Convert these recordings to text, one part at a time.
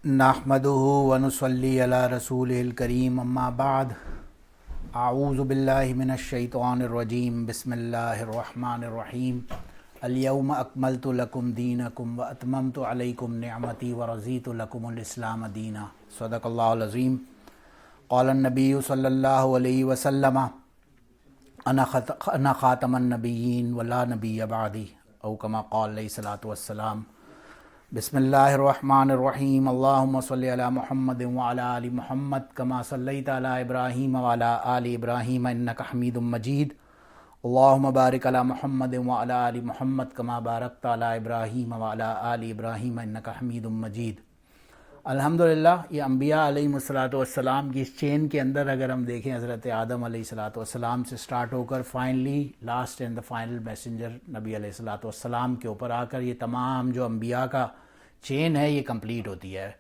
نحمدہ ونصلی علی رسولہ الکریم اما بعد اعوذ باللہ من الشیطان الرجیم بسم اللہ الرحمن الرحیم الیوم اکملت لکم دینکم واتممت علیکم نعمتی ورضیت لکم الاسلام دینا صدق اللہ العظیم قال النبی صلی اللہ علیہ وسلم انا خاتم النبیین ولا نبی بعدی او کما قال علیہ الصلوۃ والسلام بسم اللہ الرحمن الرحیم اللہم صلی علی محمد وعلی آل محمد کما صلیت علی ابراہیم وعلی آل ابراہیم انک حمید مجید اللہم بارک علی محمد وعلی آل محمد کما بارکت علی ابراہیم وعلی آل ابراہیم انک حمید مجید۔ الحمدللہ یہ انبیاء علیہم الصلوۃ والسلام کی اس چین کے اندر اگر ہم دیکھیں حضرت آدم علیہ الصلوۃ والسلام سے سٹارٹ ہو کر finally last and the final messenger نبی علیہ الصلوۃ والسلام کے اوپر آ کر یہ تمام جو انبیاء کا چین ہے یہ کمپلیٹ ہوتی ہے۔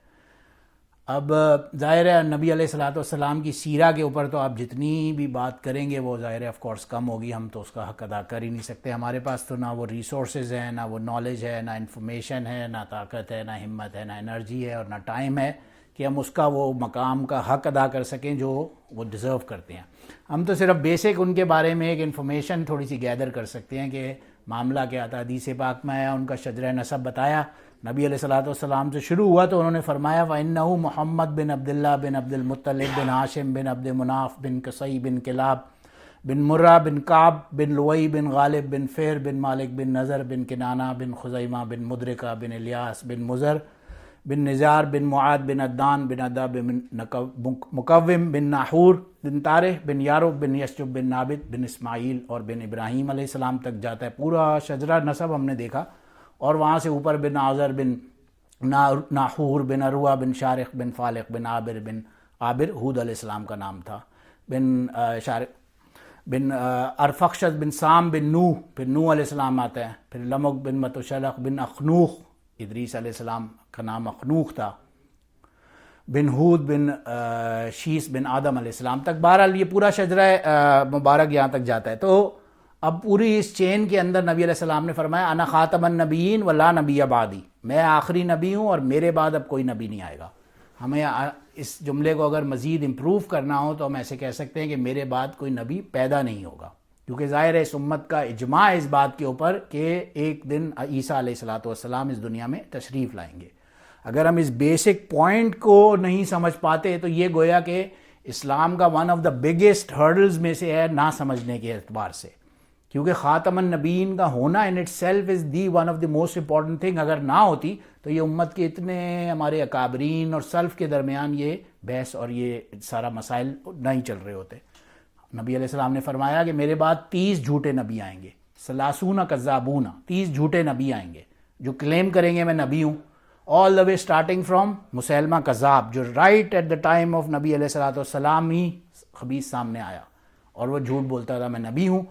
اب ظاہر ہے نبی علیہ الصلوۃ والسلام کی سیرہ کے اوپر تو آپ جتنی بھی بات کریں گے وہ ظاہر ہے آف کورس کم ہوگی، ہم تو اس کا حق ادا کر ہی نہیں سکتے، ہمارے پاس تو نہ وہ ریسورسز ہیں، نہ وہ نالج ہے، نہ انفارمیشن ہے، نہ طاقت ہے، نہ ہمت ہے، نہ انرجی ہے اور نہ ٹائم ہے کہ ہم اس کا وہ مقام کا حق ادا کر سکیں جو وہ ڈیزرو کرتے ہیں۔ ہم تو صرف بیسک ان کے بارے میں ایک انفارمیشن تھوڑی سی گیدر کر سکتے ہیں کہ معاملہ کیا تھا۔ حدیث پاک میں آیا، ان کا شجرہ نسب بتایا، نبی علیہ الصلوۃ والسلام سے شروع ہوا تو انہوں نے فرمایا وَإِنَّهُ محمد بن عبداللہ بن عبد المطلب بن ہاشم بن عبد مناف بن قصی بن کلاب بن مرہ بن کعب بن لوئی بن غالب بن فہر بن مالک بن نضر بن کنانہ بن خزیمہ بن مدرکہ بن الیاس بن مزر بن نزار بن معاد بن عدان بن عدہ بن مقوم بن ناحور بن طارح بن یارب بن یشجب بن نابت بن اسماعیل اور بن ابراہیم علیہ السلام تک جاتا ہے۔ پورا شجرہ نسب ہم نے دیکھا، اور وہاں سے اوپر بن آذر بن ناحور بن عروہ بن شارق بن فالق بن عابر ہود علیہ السلام کا نام تھا، بن شارق بن ارفخشد بن سام بن نوح، پھر نوح علیہ السلام آتا ہے، پھر لمک بن متشلق بن اخنوخ، ادریس علیہ السلام کا نام اخنوخ تھا، بن ہود بن شیس بن آدم علیہ السلام تک۔ بہرحال یہ پورا شجرہ مبارک یہاں تک جاتا ہے۔ تو اب پوری اس چین کے اندر نبی علیہ السلام نے فرمایا انا خاتم النبیین ولا نبی بعدی، میں آخری نبی ہوں اور میرے بعد اب کوئی نبی نہیں آئے گا۔ ہمیں اس جملے کو اگر مزید امپروو کرنا ہو تو ہم ایسے کہہ سکتے ہیں کہ میرے بعد کوئی نبی پیدا نہیں ہوگا، کیونکہ ظاہر ہے اس امت کا اجماع اس بات کے اوپر کہ ایک دن عیسیٰ علیہ الصلوۃ والسلام اس دنیا میں تشریف لائیں گے۔ اگر ہم اس بیسک پوائنٹ کو نہیں سمجھ پاتے تو یہ گویا کہ اسلام کا one of the biggest hurdles میں سے ہے نہ سمجھنے کے اعتبار سے، کیونکہ خاتم النبیین کا ہونا in it self is the one of the most important thing. اگر نہ ہوتی تو یہ امت کے اتنے ہمارے اکابرین اور سلف کے درمیان یہ بحث اور یہ سارا مسائل نہیں چل رہے ہوتے۔ نبی علیہ السلام نے فرمایا کہ میرے بعد 30 جھوٹے نبی آئیں گے، 30 کذابون، 30 جھوٹے نبی آئیں گے جو کلیم کریں گے میں نبی ہوں، آل دا وے اسٹارٹنگ فرام مسیلمہ کذاب، جو right at the time of نبی علیہ الصلوۃ والسلام ہی خبیث سامنے آیا اور وہ جھوٹ بولتا تھا میں نبی ہوں۔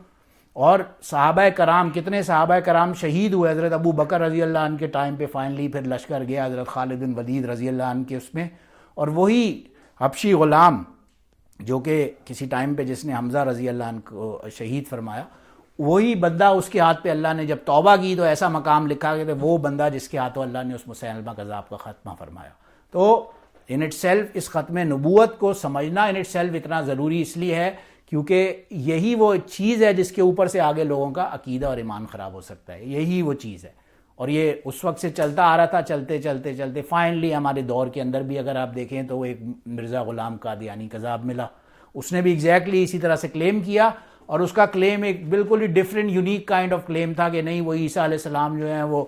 اور صحابہ کرام، کتنے صحابہ کرام شہید ہوئے، حضرت ابو بکر رضی اللہ عنہ کے ٹائم پہ فائنلی پھر لشکر گیا حضرت خالد بن ولید رضی اللہ عنہ کے اس میں، اور وہی حبشی غلام جو کہ کسی ٹائم پہ جس نے حمزہ رضی اللہ عنہ کو شہید فرمایا، وہی بندہ اس کے ہاتھ پہ اللہ نے جب توبہ کی تو ایسا مقام لکھا کہ وہ بندہ جس کے ہاتھوں اللہ نے اس مسیلمہ کذاب کا خاتمہ فرمایا۔ تو ان اٹ سیلف اس ختم نبوت کو سمجھنا ان اٹ سیلف اتنا ضروری اس لیے ہے کیونکہ یہی وہ چیز ہے جس کے اوپر سے آگے لوگوں کا عقیدہ اور ایمان خراب ہو سکتا ہے، یہی وہ چیز ہے۔ اور یہ اس وقت سے چلتا آ رہا تھا، چلتے چلتے چلتے فائنلی ہمارے دور کے اندر بھی اگر آپ دیکھیں تو وہ ایک مرزا غلام قادیانی کذاب ملا، اس نے بھی ایگزیکٹلی اسی طرح سے کلیم کیا، اور اس کا کلیم ایک بالکل ہی ڈفرینٹ یونیک کائنڈ آف کلیم تھا کہ نہیں وہ عیسیٰ علیہ السلام جو ہیں وہ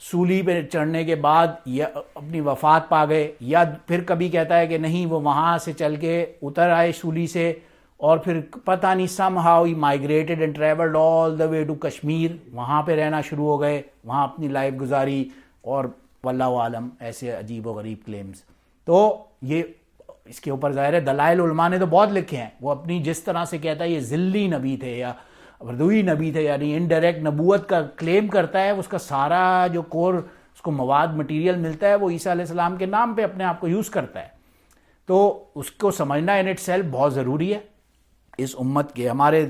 سولی پہ چڑھنے کے بعد یا اپنی وفات پا گئے، یا پھر کبھی کہتا ہے کہ نہیں وہ وہاں سے چل کے اتر آئے سولی سے، اور پھر پتہ نہیں somehow he migrated and travelled all the way to Kashmir, وہاں پہ رہنا شروع ہو گئے، وہاں اپنی لائف گزاری، اور واللہ عالم ایسے عجیب و غریب کلیمز۔ تو یہ اس کے اوپر ظاہر ہے دلائل علماء نے تو بہت لکھے ہیں، وہ اپنی جس طرح سے کہتا ہے یہ ذلی نبی تھے یا وردوی نبی تھے، یعنی انڈائریکٹ نبوت کا کلیم کرتا ہے، اس کا سارا جو کور اس کو مواد مٹیریل ملتا ہے وہ عیسیٰ علیہ السلام کے نام پہ اپنے آپ کو یوز کرتا ہے۔ تو اس کو سمجھنا ان اٹ سیلف بہت ضروری ہے۔ اس امت کے ہمارے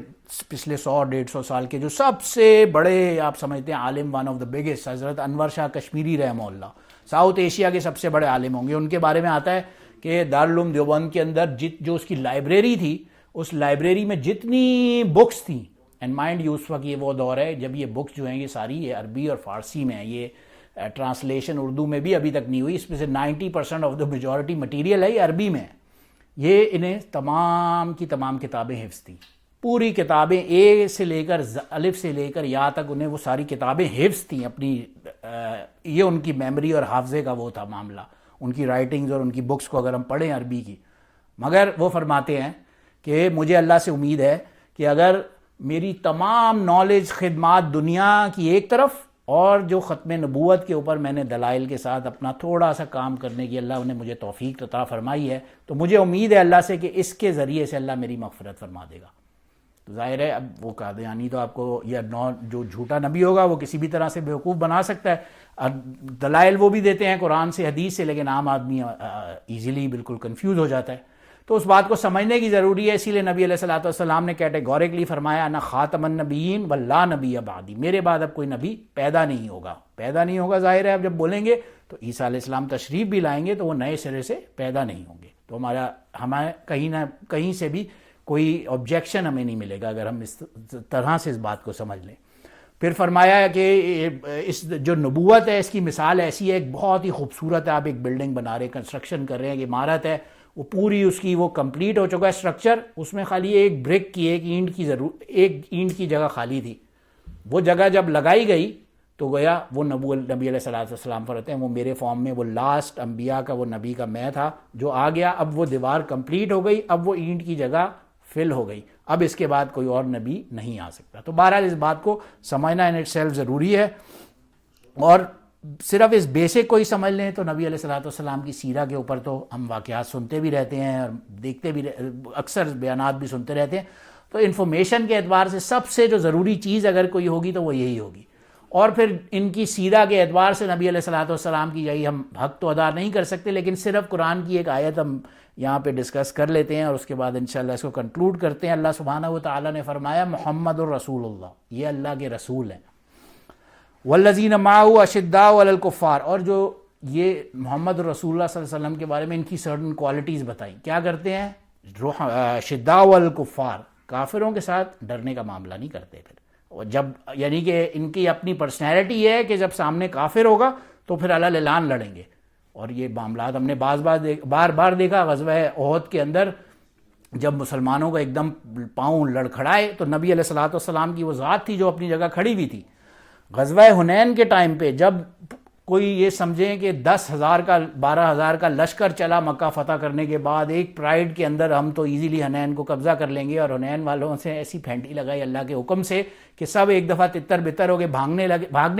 پچھلے 100-150 سال کے جو سب سے بڑے آپ سمجھتے ہیں عالم، ون آف دا بگیسٹ، حضرت انور شاہ کشمیری رحمہ اللہ، ساؤتھ ایشیا کے سب سے بڑے عالم ہوں گے. ان کے بارے میں آتا ہے کہ دارالعلوم دیوبند کے اندر جو اس کی لائبریری تھی, اس لائبریری میں جتنی بکس تھیں, اینڈ مائنڈ یو اس وقت یہ وہ دور ہے جب یہ بکس جو ہیں یہ ساری یہ عربی اور فارسی میں ہیں, یہ ٹرانسلیشن اردو میں بھی ابھی تک نہیں ہوئی, اس میں سے 90% آف دا میجورٹی مٹیریل ہے یہ عربی میں ہے. یہ انہیں تمام کی تمام کتابیں حفظ تھیں, پوری کتابیں اے سے لے کر الف سے لے کر یا تک انہیں وہ ساری کتابیں حفظ تھیں اپنی. یہ ان کی میموری اور حافظے کا وہ تھا معاملہ, ان کی رائٹنگز اور ان کی بکس کو اگر ہم پڑھیں عربی کی. مگر وہ فرماتے ہیں کہ مجھے اللہ سے امید ہے کہ اگر میری تمام نالج خدمات دنیا کی ایک طرف اور جو ختم نبوت کے اوپر میں نے دلائل کے ساتھ اپنا تھوڑا سا کام کرنے کی اللہ نے مجھے توفیق عطا فرمائی ہے, تو مجھے امید ہے اللہ سے کہ اس کے ذریعے سے اللہ میری مغفرت فرما دے گا. تو ظاہر ہے اب وہ قادیانی تو آپ کو یا جو جھوٹا نبی ہوگا وہ کسی بھی طرح سے بیوقوف بنا سکتا ہے. دلائل وہ بھی دیتے ہیں قرآن سے حدیث سے, لیکن عام آدمی ایزیلی بالکل کنفیوز ہو جاتا ہے. تو اس بات کو سمجھنے کی ضروری ہے. اسی لیے نبی علیہ الصلوۃ والسلام نے کیٹیگوریکلی فرمایا انا خاتم النبیین ولا نبی بعدی, میرے بعد اب کوئی نبی پیدا نہیں ہوگا. ظاہر ہے اب جب بولیں گے تو عیسیٰ علیہ السلام تشریف بھی لائیں گے تو وہ نئے سرے سے پیدا نہیں ہوں گے. تو ہمیں کہیں نہ کہیں سے بھی کوئی آبجیکشن ہمیں نہیں ملے گا اگر ہم اس طرح سے اس بات کو سمجھ لیں. پھر فرمایا کہ اس جو نبوت ہے اس کی مثال ایسی ہے, ایک بہت ہی خوبصورت ہے. آپ ایک بلڈنگ بنا رہے ہیں, کنسٹرکشن کر رہے ہیں, ایک عمارت ہے, وہ پوری اس کی وہ کمپلیٹ ہو چکا ہے اسٹرکچر, اس میں خالی ایک بریک کی ایک اینٹ کی جگہ خالی تھی. وہ جگہ جب لگائی گئی تو گویا وہ نبی علیہ السلام فرماتے ہیں وہ میرے فارم میں وہ لاسٹ انبیاء کا وہ نبی کا میں تھا جو آ گیا. اب وہ دیوار کمپلیٹ ہو گئی, اب وہ اینٹ کی جگہ فل ہو گئی, اب اس کے بعد کوئی اور نبی نہیں آ سکتا. تو بہرحال اس بات کو سمجھنا ان اٹ سیلف ضروری ہے. اور صرف اس بیسک کو ہی سمجھ لیں تو نبی علیہ الصلوۃ والسلام کی سیرہ کے اوپر تو ہم واقعات سنتے بھی رہتے ہیں اور دیکھتے بھی, اکثر بیانات بھی سنتے رہتے ہیں. تو انفارمیشن کے اعتبار سے سب سے جو ضروری چیز اگر کوئی ہوگی تو وہ یہی ہوگی. اور پھر ان کی سیرہ کے اعتبار سے نبی علیہ الصلوۃ والسلام کی یہی ہم حق تو ادا نہیں کر سکتے, لیکن صرف قرآن کی ایک آیت ہم یہاں پہ ڈسکس کر لیتے ہیں اور اس کے بعد انشاءاللہ اس کو کنکلوڈ کرتے ہیں. اللہ سبحانہ و تعالیٰ نے فرمایا محمد الرسول اللہ, یہ اللہ کے رسول ہیں. والذین معہ اشداء علی الکفار, اور جو یہ محمد رسول اللہ صلی اللہ علیہ وسلم کے بارے میں ان کی سرٹن کوالٹیز بتائیں. کیا کرتے ہیں؟ اشداء علی الکفار, کافروں کے ساتھ ڈرنے کا معاملہ نہیں کرتے. پھر جب یعنی کہ ان کی اپنی پرسنالٹی ہے کہ جب سامنے کافر ہوگا تو پھر علل اعلان لڑیں گے. اور یہ معاملات ہم نے بار بار دیکھا. غزوہ احد کے اندر جب مسلمانوں کا ایک دم پاؤں لڑکھڑائے تو نبی علیہ الصلوۃ والسلام کی وہ ذات تھی جو اپنی جگہ کھڑی ہوئی تھی. غزوہ حنین کے ٹائم پہ جب کوئی یہ سمجھیں کہ 10,000 کا 12,000 کا لشکر چلا مکہ فتح کرنے کے بعد, ایک پرائیڈ کے اندر ہم تو ایزیلی حنین کو قبضہ کر لیں گے, اور حنین والوں سے ایسی پھینٹی لگائی اللہ کے حکم سے کہ سب ایک دفعہ تتر بتر ہو کے بھاگنے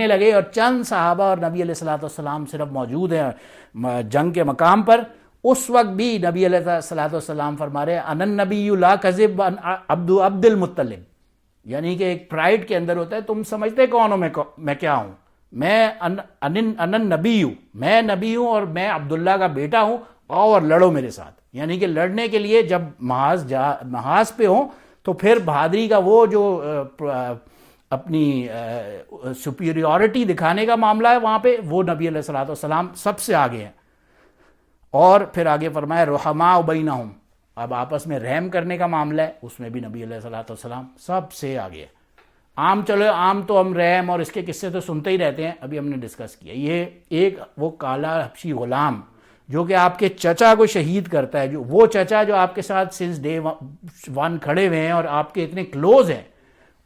لگے, اور چند صحابہ اور نبی علیہ الصلوۃ والسلام صرف موجود ہیں جنگ کے مقام پر. اس وقت بھی نبی علیہ الصلوۃ والسلام فرما رہے انا النبی لا کذب عبد المطلب, یعنی کہ ایک پرائیڈ کے اندر ہوتا ہے تم سمجھتے کون ہو میں کیا ہوں, میں نبی ہوں, میں نبی ہوں اور میں عبداللہ کا بیٹا ہوں, آؤ اور لڑو میرے ساتھ. یعنی کہ لڑنے کے لیے جب محاذ پہ ہوں تو پھر بہادری کا وہ جو اپنی سپیریورٹی دکھانے کا معاملہ ہے وہاں پہ وہ نبی علیہ الصلوۃ والسلام سب سے آگے ہیں. اور پھر آگے فرمایا رحماء بینہم, اب آپس میں رحم کرنے کا معاملہ ہے, اس میں بھی نبی علیہ الصلوۃ والسلام سب سے آگے ہے. عام تو ہم رحم اور اس کے قصے تو سنتے ہی رہتے ہیں, ابھی ہم نے ڈسکس کیا. یہ ایک وہ کالا حبشی غلام جو کہ آپ کے چچا کو شہید کرتا ہے, جو وہ چچا جو آپ کے ساتھ سنس ڈے 1 کھڑے ہوئے ہیں اور آپ کے اتنے کلوز ہیں,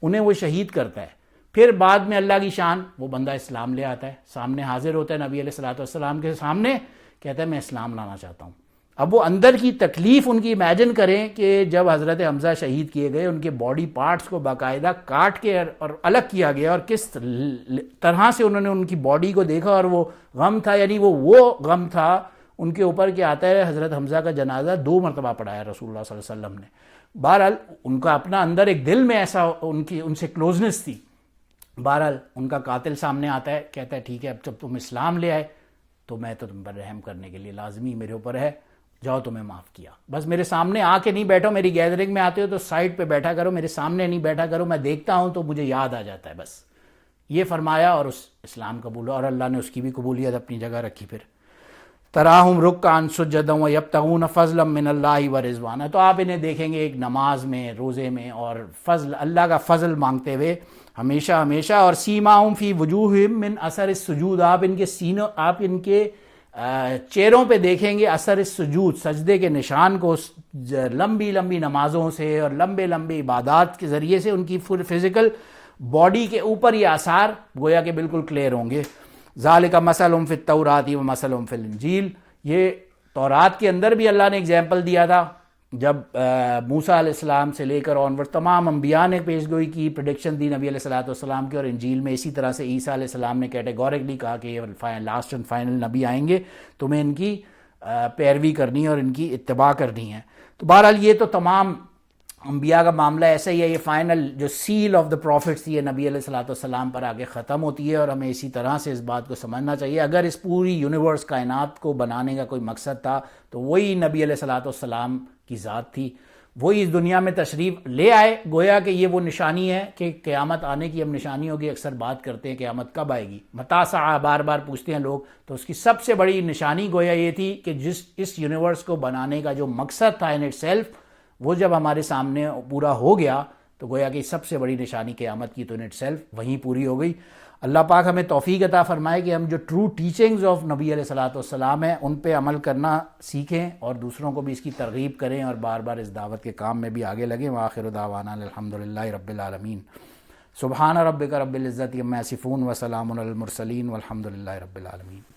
انہیں وہ شہید کرتا ہے. پھر بعد میں اللہ کی شان وہ بندہ اسلام لے آتا ہے, سامنے حاضر ہوتا ہے نبی علیہ الصلوۃ والسلام کے سامنے, کہتا ہے میں اسلام لانا چاہتا ہوں. اب وہ اندر کی تکلیف ان کی امیجن کریں کہ جب حضرت حمزہ شہید کیے گئے ان کے باڈی پارٹس کو باقاعدہ کاٹ کے اور الگ کیا گیا, اور کس طرح سے انہوں نے ان کی باڈی کو دیکھا, اور وہ غم تھا, یعنی وہ غم تھا ان کے اوپر کہ آتا ہے حضرت حمزہ کا جنازہ 2 مرتبہ پڑھایا رسول اللہ صلی اللہ علیہ وسلم نے. بہرحال ان کا اپنا اندر ایک دل میں ایسا ان سے کلوزنس تھی. بہرحال ان کا قاتل سامنے آتا ہے, کہتا ہے ٹھیک ہے اب جب تم اسلام لے آئے تو میں تو تم پر رحم کرنے کے لیے لازمی میرے اوپر ہے, جاؤ تمہیں معاف کیا, بس میرے سامنے آ کے نہیں بیٹھو, میری گیدرنگ میں آتے ہو تو سائڈ پہ بیٹھا کرو, میرے سامنے نہیں بیٹھا کرو, میں دیکھتا ہوں تو مجھے یاد آ جاتا ہے بس. یہ فرمایا اور اس اسلام قبول، اور اللہ نے اس کی بھی قبولیت اپنی جگہ رکھی. پھر تراہم رکعا سجدا ویبتغون فضلا من اللہ ورضوانا، تو آپ انہیں دیکھیں گے ایک نماز میں، روزے میں، اور فضل، اللہ کا فضل مانگتے ہوئے ہمیشہ ہمیشہ. اور سیماہم فی وجوہہم من اثر السجود، آپ ان کے سینوں، آپ ان کے چہروں پہ دیکھیں گے اثر السجود، سجدے کے نشان کو، لمبی لمبی نمازوں سے اور لمبے لمبے عبادات کے ذریعے سے ان کی فزیکل باڈی کے اوپر یہ آثار گویا کہ بالکل کلیئر ہوں گے. ذالک مثلہم فی التوراۃ و مثلہم فی الانجیل، یہ تورات کے اندر بھی اللہ نے اگزامپل دیا تھا جب موسیٰ علیہ السلام سے لے کر آنورڈ تمام انبیاء نے پیش گوئی کی، پریڈکشن دی نبی علیہ السلام کی، اور انجیل میں اسی طرح سے عیسیٰ علیہ السلام نے کیٹیگورکلی کہا کہ یہ لاسٹ اینڈ فائنل نبی آئیں گے، تمہیں ان کی پیروی کرنی ہے اور ان کی اتباع کرنی ہے. تو بہرحال یہ تو تمام انبیاء کا معاملہ ایسا ہی ہے. یہ فائنل جو سیل آف دا پروفٹس تھی، یہ نبی علیہ السلام پر آگے ختم ہوتی ہے، اور ہمیں اسی طرح سے اس بات کو سمجھنا چاہیے. اگر اس پوری یونیورس کائنات کو بنانے کا کوئی مقصد تھا تو وہی نبی علیہ السلام کی ذات تھی، وہی اس دنیا میں تشریف لے آئے. گویا کہ یہ وہ نشانی ہے کہ قیامت آنے کی ہم نشانیوں کی اکثر بات کرتے ہیں، قیامت کب آئے گی، متی الساعہ بار بار پوچھتے ہیں لوگ، تو اس کی سب سے بڑی نشانی گویا یہ تھی کہ اس یونیورس کو بنانے کا جو مقصد تھا ان اٹ سیلف، وہ جب ہمارے سامنے پورا ہو گیا تو گویا کہ سب سے بڑی نشانی قیامت کی تو ان اٹ سیلف وہیں پوری ہو گئی. اللہ پاک ہمیں توفیق عطا فرمائے کہ ہم جو ٹرو ٹیچنگز آف نبی علیہ السلام ہیں ان پہ عمل کرنا سیکھیں، اور دوسروں کو بھی اس کی ترغیب کریں، اور بار بار اس دعوت کے کام میں بھی آگے لگیں. وآخر دعوانا الحمدللہ رب العالمین. سبحان ربک رب العزت عما یصفون وسلام علی المرسلین والحمدللہ رب العالمین.